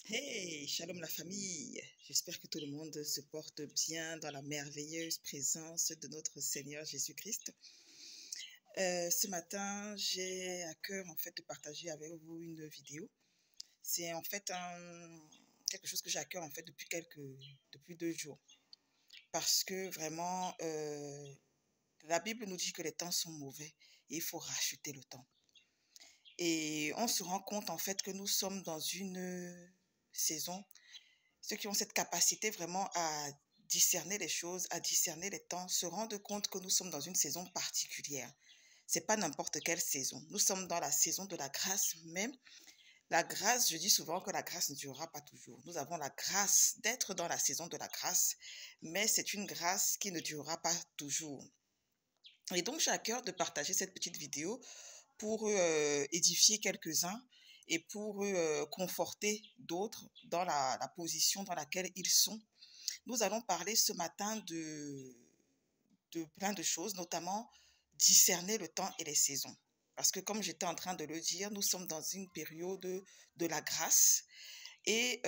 Hey, shalom la famille. J'espère que tout le monde se porte bien dans la merveilleuse présence de notre Seigneur Jésus-Christ. Ce matin, j'ai à cœur en fait de partager avec vous une vidéo. C'est en fait quelque chose que j'ai à cœur en fait depuis 2 jours. Parce que vraiment, la Bible nous dit que les temps sont mauvais et il faut racheter le temps. Et on se rend compte en fait que nous sommes dans une saison. Ceux qui ont cette capacité vraiment à discerner les choses, à discerner les temps, se rendent compte que nous sommes dans une saison particulière. C'est pas n'importe quelle saison. Nous sommes dans la saison de la grâce même. La grâce, je dis souvent que la grâce ne durera pas toujours. Nous avons la grâce d'être dans la saison de la grâce, mais c'est une grâce qui ne durera pas toujours. Et donc, j'ai à cœur de partager cette petite vidéo pour édifier quelques-uns et pour conforter d'autres dans la position dans laquelle ils sont. Nous allons parler ce matin de plein de choses, notamment discerner le temps et les saisons. Parce que comme j'étais en train de le dire, nous sommes dans une période de la grâce et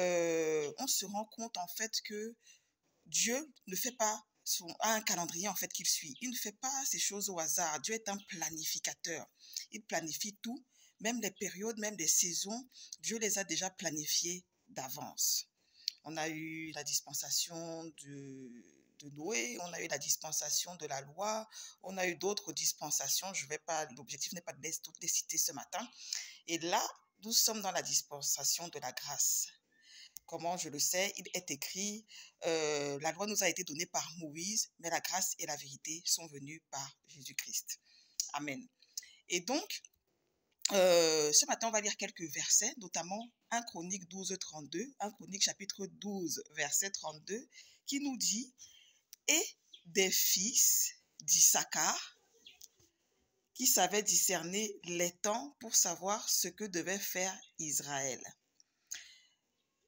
on se rend compte en fait que Dieu ne fait pas un calendrier en fait qu'il suit. Il ne fait pas ces choses au hasard. Dieu est un planificateur. Il planifie tout, même les périodes, même les saisons. Dieu les a déjà planifiées d'avance. On a eu la dispensation de Noé, on a eu la dispensation de la loi, on a eu d'autres dispensations. L'objectif n'est pas de toutes les citer ce matin. Et là, nous sommes dans la dispensation de la grâce. Comment je le sais, il est écrit, la loi nous a été donnée par Moïse, mais la grâce et la vérité sont venues par Jésus-Christ. Amen. Et donc, ce matin, on va lire quelques versets, notamment 1 Chronique 12, 32, 1 Chronique chapitre 12, verset 32, qui nous dit « Et des fils d'Issachar, qui savaient discerner les temps pour savoir ce que devait faire Israël. »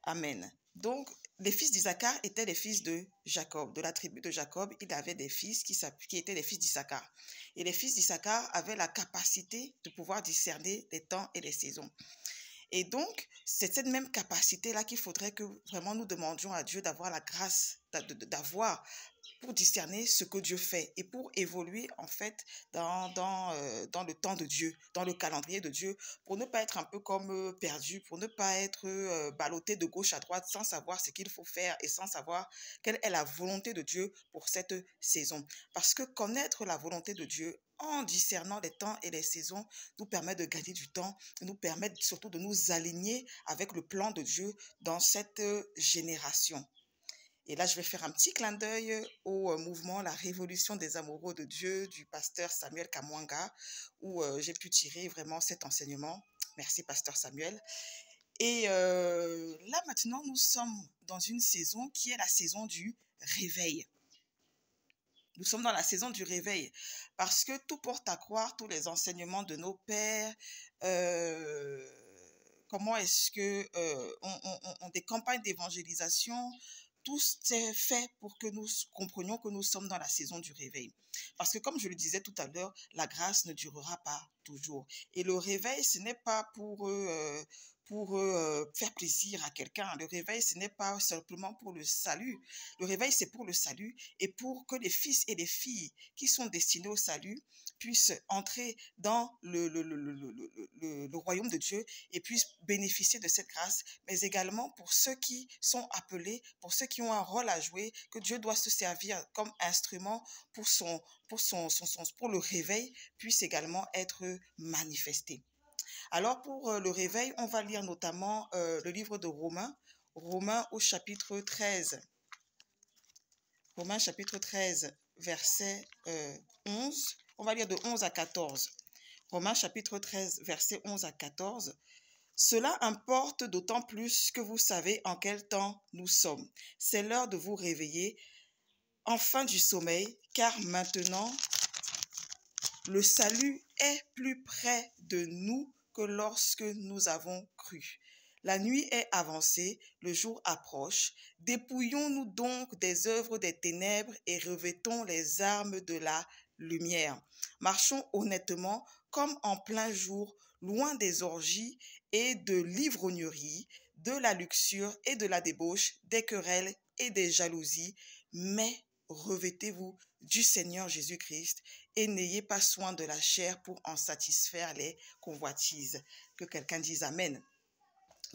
Amen. Donc, les fils d'Issachar étaient les fils de Jacob. De la tribu de Jacob, il avait des fils qui étaient les fils d'Issachar. Et les fils d'Issachar avaient la capacité de pouvoir discerner les temps et les saisons. Et donc, c'est cette même capacité-là qu'il faudrait que vraiment nous demandions à Dieu d'avoir la grâce, d'avoir pour discerner ce que Dieu fait et pour évoluer en fait dans le temps de Dieu, dans le calendrier de Dieu, pour ne pas être un peu comme perdu, pour ne pas être ballotté de gauche à droite sans savoir ce qu'il faut faire et sans savoir quelle est la volonté de Dieu pour cette saison. Parce que connaître la volonté de Dieu en discernant les temps et les saisons nous permet de gagner du temps, nous permet surtout de nous aligner avec le plan de Dieu dans cette génération. Et là, je vais faire un petit clin d'œil au mouvement La Révolution des Amoureux de Dieu du pasteur Samuel Kamwanga, où j'ai pu tirer vraiment cet enseignement. Merci, pasteur Samuel. Et là, maintenant, nous sommes dans une saison qui est la saison du réveil. Nous sommes dans la saison du réveil parce que tout porte à croire, tous les enseignements de nos pères, comment est-ce que on des campagnes d'évangélisation, tout est fait pour que nous comprenions que nous sommes dans la saison du réveil. Parce que comme je le disais tout à l'heure, la grâce ne durera pas toujours. Et le réveil, ce n'est pas pour faire plaisir à quelqu'un. Le réveil, ce n'est pas simplement pour le salut. Le réveil, c'est pour le salut et pour que les fils et les filles qui sont destinés au salut puissent entrer dans le royaume de Dieu et puissent bénéficier de cette grâce, mais également pour ceux qui sont appelés, pour ceux qui ont un rôle à jouer, que Dieu doit se servir comme instrument pour le réveil, puisse également être manifesté. Alors pour le réveil, on va lire notamment le livre de Romains au chapitre 13. Romains chapitre 13, verset 11. On va lire de 11 à 14. Romains chapitre 13, verset 11 à 14. Cela importe d'autant plus que vous savez en quel temps nous sommes. C'est l'heure de vous réveiller, enfin du sommeil, car maintenant, le salut est plus près de nous que lorsque nous avons cru. La nuit est avancée, le jour approche. Dépouillons-nous donc des œuvres des ténèbres et revêtons les armes de la lumière. Marchons honnêtement comme en plein jour, loin des orgies et de l'ivrognerie, de la luxure et de la débauche, des querelles et des jalousies, mais revêtez-vous du Seigneur Jésus-Christ et n'ayez pas soin de la chair pour en satisfaire les convoitises. Que quelqu'un dise Amen.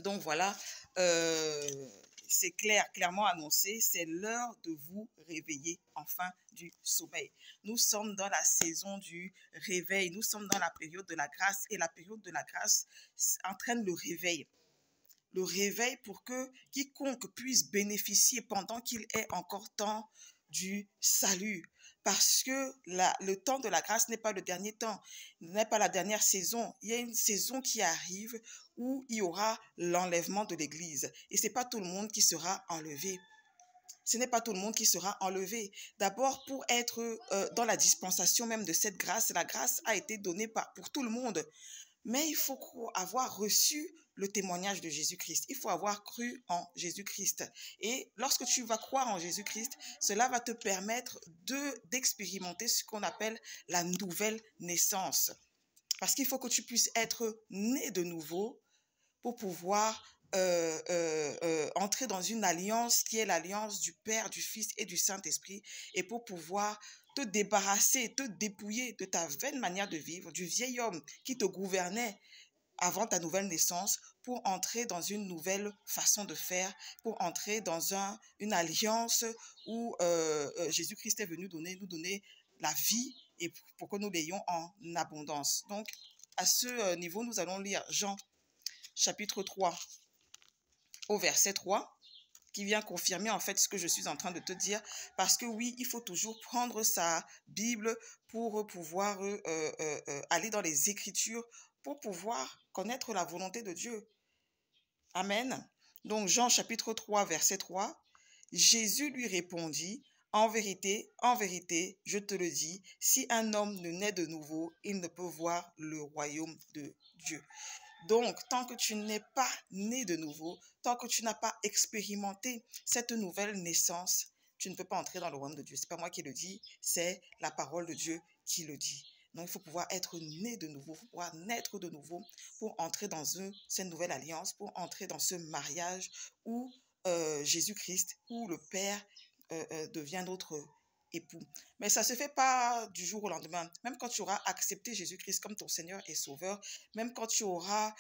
Donc voilà, c'est clairement annoncé, c'est l'heure de vous réveiller enfin du sommeil. Nous sommes dans la saison du réveil, nous sommes dans la période de la grâce et la période de la grâce entraîne le réveil. Le réveil pour que quiconque puisse bénéficier pendant qu'il est encore temps du salut. Parce que le temps de la grâce n'est pas le dernier temps, n'est pas la dernière saison. Il y a une saison qui arrive où il y aura l'enlèvement de l'Église. Et ce n'est pas tout le monde qui sera enlevé. Ce n'est pas tout le monde qui sera enlevé. D'abord, pour être dans la dispensation même de cette grâce, la grâce a été donnée pour tout le monde. Mais il faut avoir reçu le témoignage de Jésus-Christ. Il faut avoir cru en Jésus-Christ. Et lorsque tu vas croire en Jésus-Christ, cela va te permettre d'expérimenter ce qu'on appelle la nouvelle naissance. Parce qu'il faut que tu puisses être né de nouveau pour pouvoir entrer dans une alliance qui est l'alliance du Père, du Fils et du Saint-Esprit, et pour pouvoir te débarrasser, te dépouiller de ta vaine manière de vivre, du vieil homme qui te gouvernait avant ta nouvelle naissance, pour entrer dans une nouvelle façon de faire, pour entrer dans une alliance où Jésus-Christ est venu nous donner la vie et pour que nous l'ayons en abondance. Donc, à ce niveau, nous allons lire Jean chapitre 3 au verset 3, qui vient confirmer en fait ce que je suis en train de te dire, parce que oui, il faut toujours prendre sa Bible pour pouvoir aller dans les Écritures, pour pouvoir connaître la volonté de Dieu. Amen. Donc Jean chapitre 3, verset 3, Jésus lui répondit, en vérité, je te le dis, si un homme ne naît de nouveau, il ne peut voir le royaume de Dieu. Donc, tant que tu n'es pas né de nouveau, tant que tu n'as pas expérimenté cette nouvelle naissance, tu ne peux pas entrer dans le royaume de Dieu. Ce n'est pas moi qui le dis, c'est la parole de Dieu qui le dit. Donc, il faut pouvoir être né de nouveau, il faut pouvoir naître de nouveau pour entrer dans cette nouvelle alliance, pour entrer dans ce mariage où Jésus-Christ, où le Père devient notre époux. Mais ça ne se fait pas du jour au lendemain. Même quand tu auras accepté Jésus-Christ comme ton Seigneur et Sauveur, même quand tu auras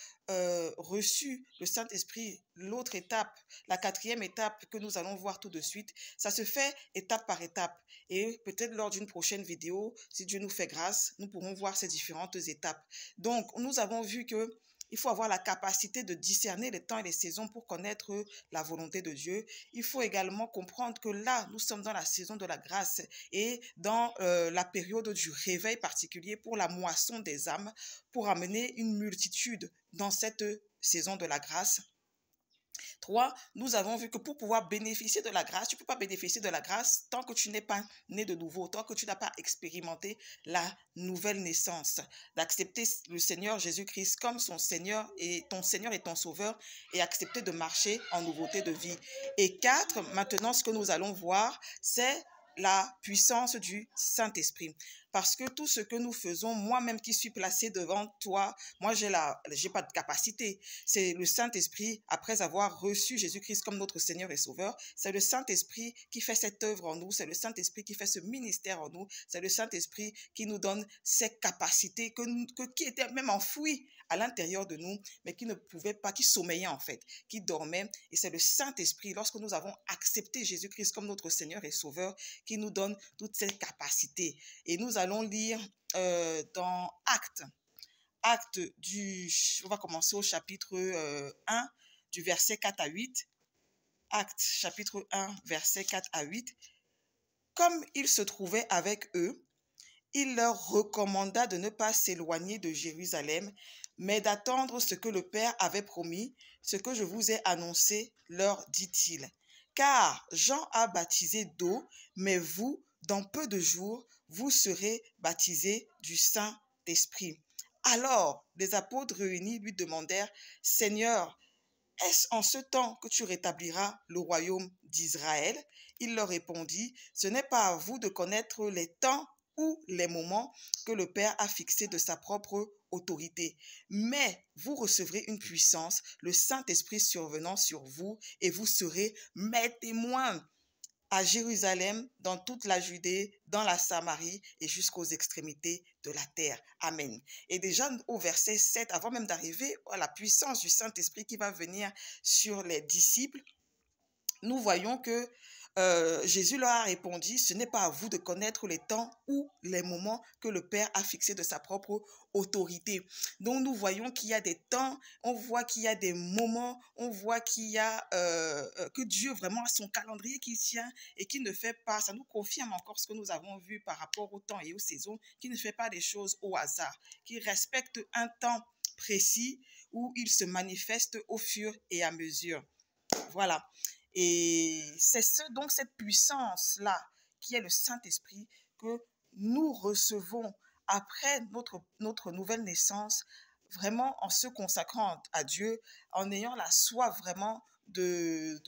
reçu le Saint-Esprit, l'autre étape, la quatrième étape que nous allons voir tout de suite, ça se fait étape par étape. Et peut-être lors d'une prochaine vidéo, si Dieu nous fait grâce, nous pourrons voir ces différentes étapes. Donc, nous avons vu que il faut avoir la capacité de discerner les temps et les saisons pour connaître la volonté de Dieu. Il faut également comprendre que là, nous sommes dans la saison de la grâce et dans la période du réveil particulier pour la moisson des âmes, pour amener une multitude dans cette saison de la grâce. 3, nous avons vu que pour pouvoir bénéficier de la grâce, tu ne peux pas bénéficier de la grâce tant que tu n'es pas né de nouveau, tant que tu n'as pas expérimenté la nouvelle naissance, d'accepter le Seigneur Jésus-Christ comme ton Seigneur et ton Sauveur et accepter de marcher en nouveauté de vie. Et 4, maintenant ce que nous allons voir, c'est la puissance du Saint-Esprit. Parce que tout ce que nous faisons, moi-même qui suis placé devant toi, moi, j'ai pas de capacité. C'est le Saint-Esprit, après avoir reçu Jésus-Christ comme notre Seigneur et Sauveur, c'est le Saint-Esprit qui fait cette œuvre en nous, c'est le Saint-Esprit qui fait ce ministère en nous, c'est le Saint-Esprit qui nous donne ces capacités qui étaient même enfouies à l'intérieur de nous, mais qui ne pouvaient pas, qui sommeillait en fait, qui dormait. Et c'est le Saint-Esprit, lorsque nous avons accepté Jésus-Christ comme notre Seigneur et Sauveur, qui nous donne toutes ces capacités. Et nous allons lire dans Actes on va commencer au chapitre 1, du verset 4 à 8. Actes chapitre 1, verset 4 à 8. Comme il se trouvait avec eux, il leur recommanda de ne pas s'éloigner de Jérusalem, mais d'attendre ce que le Père avait promis, ce que je vous ai annoncé, leur dit-il. Car Jean a baptisé d'eau, mais vous, dans peu de jours, vous serez baptisés du Saint-Esprit. Alors, les apôtres réunis lui demandèrent, « Seigneur, est-ce en ce temps que tu rétabliras le royaume d'Israël ?» Il leur répondit, « Ce n'est pas à vous de connaître les temps ou les moments que le Père a fixés de sa propre autorité. Mais vous recevrez une puissance, le Saint-Esprit survenant sur vous, et vous serez mes témoins à Jérusalem, dans toute la Judée, dans la Samarie et jusqu'aux extrémités de la terre. Amen. Et déjà au verset 7, avant même d'arriver à la puissance du Saint-Esprit qui va venir sur les disciples, nous voyons que Jésus leur a répondu, ce n'est pas à vous de connaître les temps ou les moments que le Père a fixés de sa propre autorité. Donc nous voyons qu'il y a des temps, on voit qu'il y a des moments, on voit qu'il y a que Dieu vraiment a son calendrier qui tient et qui ne fait pas, ça nous confirme encore ce que nous avons vu par rapport au temps et aux saisons, qui ne fait pas des choses au hasard, qui respecte un temps précis où il se manifeste au fur et à mesure. Voilà. Et c'est donc cette puissance-là qui est le Saint-Esprit que nous recevons après notre nouvelle naissance, vraiment en se consacrant à Dieu, en ayant la soif vraiment de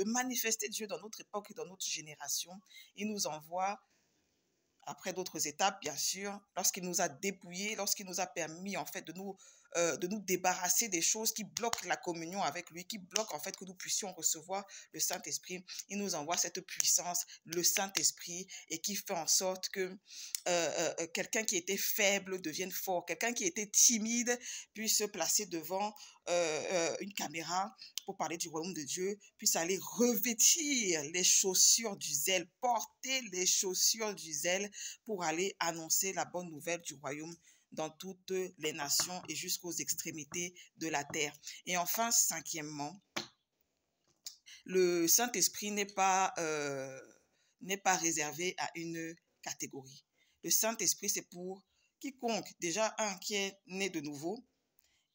manifester Dieu dans notre époque et dans notre génération. Il nous envoie après d'autres étapes, bien sûr, lorsqu'il nous a dépouillés, lorsqu'il nous a permis en fait de nous débarrasser des choses qui bloquent la communion avec lui, qui bloquent en fait que nous puissions recevoir le Saint-Esprit. Il nous envoie cette puissance, le Saint-Esprit, et qui fait en sorte que quelqu'un qui était faible devienne fort, quelqu'un qui était timide puisse se placer devant une caméra pour parler du royaume de Dieu, puisse aller revêtir les chaussures du zèle, porter les chaussures du zèle pour aller annoncer la bonne nouvelle du royaume dans toutes les nations et jusqu'aux extrémités de la terre. Et enfin, cinquièmement, le Saint-Esprit n'est pas réservé à une catégorie. Le Saint-Esprit, c'est pour quiconque, déjà un qui est né de nouveau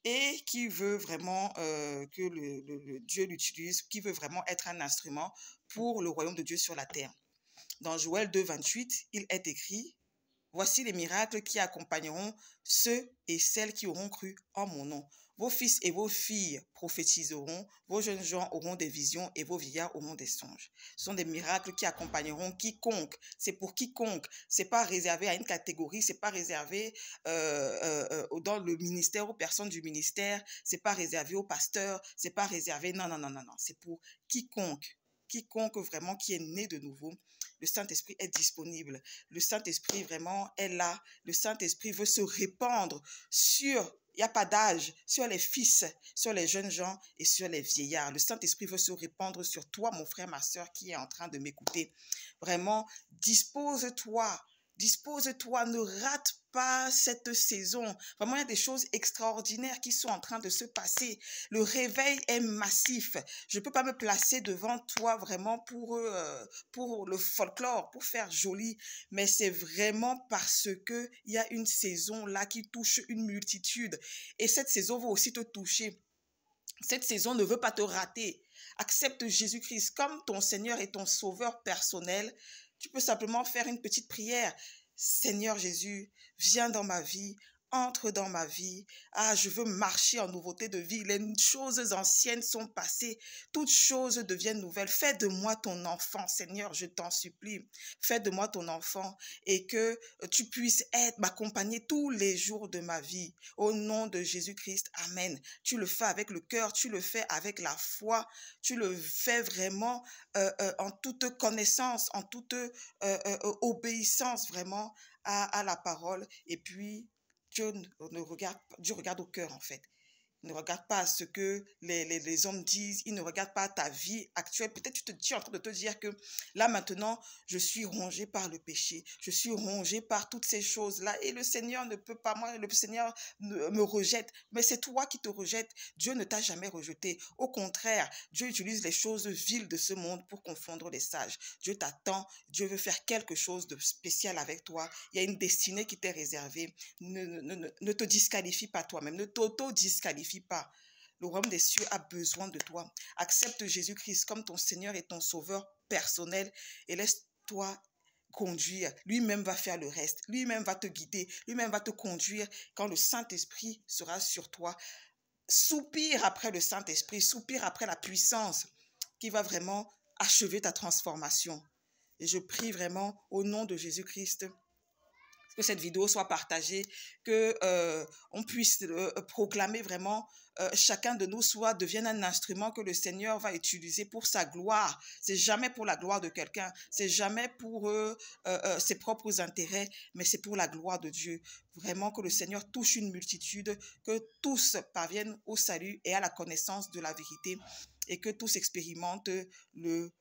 et qui veut vraiment que le Dieu l'utilise, qui veut vraiment être un instrument pour le royaume de Dieu sur la terre. Dans Joël 2, 28, il est écrit: voici les miracles qui accompagneront ceux et celles qui auront cru en mon nom. Vos fils et vos filles prophétiseront, vos jeunes gens auront des visions et vos vieillards auront des songes. Ce sont des miracles qui accompagneront quiconque. C'est pour quiconque. Ce n'est pas réservé à une catégorie, ce n'est pas réservé dans le ministère, aux personnes du ministère, ce n'est pas réservé aux pasteurs, ce n'est pas réservé, non. C'est pour quiconque vraiment qui est né de nouveau. Le Saint-Esprit est disponible. Le Saint-Esprit vraiment est là. Le Saint-Esprit veut se répandre sur, il n'y a pas d'âge, sur les fils, sur les jeunes gens et sur les vieillards. Le Saint-Esprit veut se répandre sur toi, mon frère, ma soeur, qui est en train de m'écouter. Vraiment, dispose-toi, ne rate pas cette saison. Vraiment, il y a des choses extraordinaires qui sont en train de se passer. Le réveil est massif. Je ne peux pas me placer devant toi vraiment pour le folklore, pour faire joli, mais c'est vraiment parce qu'il y a une saison là qui touche une multitude. Et cette saison va aussi te toucher. Cette saison ne veut pas te rater. Accepte Jésus-Christ comme ton Seigneur et ton Sauveur personnel. Tu peux simplement faire une petite prière. Seigneur Jésus, viens dans ma vie, entre dans ma vie. Ah, je veux marcher en nouveauté de vie. Les choses anciennes sont passées. Toutes choses deviennent nouvelles. Fais de moi ton enfant, Seigneur, je t'en supplie. Fais de moi ton enfant et que tu puisses m'accompagner tous les jours de ma vie. Au nom de Jésus-Christ, amen. Tu le fais avec le cœur, tu le fais avec la foi, tu le fais vraiment en toute connaissance, en toute obéissance vraiment à la parole. Et puis, Dieu regarde au cœur en fait. Il ne regarde pas ce que les hommes disent, il ne regarde pas ta vie actuelle. Peut-être tu es en train de te dire que là maintenant, je suis rongé par le péché, je suis rongé par toutes ces choses-là et le Seigneur ne peut pas, moi le Seigneur me rejette, mais c'est toi qui te rejettes. Dieu ne t'a jamais rejeté. Au contraire, Dieu utilise les choses viles de ce monde pour confondre les sages. Dieu t'attend, Dieu veut faire quelque chose de spécial avec toi. Il y a une destinée qui t'est réservée. Ne te disqualifie pas toi-même, ne t'auto-disqualifie pas. Le royaume des cieux a besoin de toi. Accepte Jésus-Christ comme ton Seigneur et ton Sauveur personnel et laisse-toi conduire. Lui-même va faire le reste. Lui-même va te guider. Lui-même va te conduire quand le Saint-Esprit sera sur toi. Soupire après le Saint-Esprit. Soupire après la puissance qui va vraiment achever ta transformation. Et je prie vraiment au nom de Jésus-Christ que cette vidéo soit partagée, que on puisse proclamer vraiment, chacun de nous devienne un instrument que le Seigneur va utiliser pour sa gloire. C'est jamais pour la gloire de quelqu'un, c'est jamais pour ses propres intérêts, mais c'est pour la gloire de Dieu. Vraiment que le Seigneur touche une multitude, que tous parviennent au salut et à la connaissance de la vérité, et que tous expérimentent le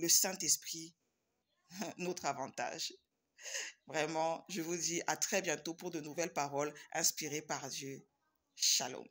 Saint-Esprit, notre avantage. Vraiment, je vous dis à très bientôt pour de nouvelles paroles inspirées par Dieu. Shalom.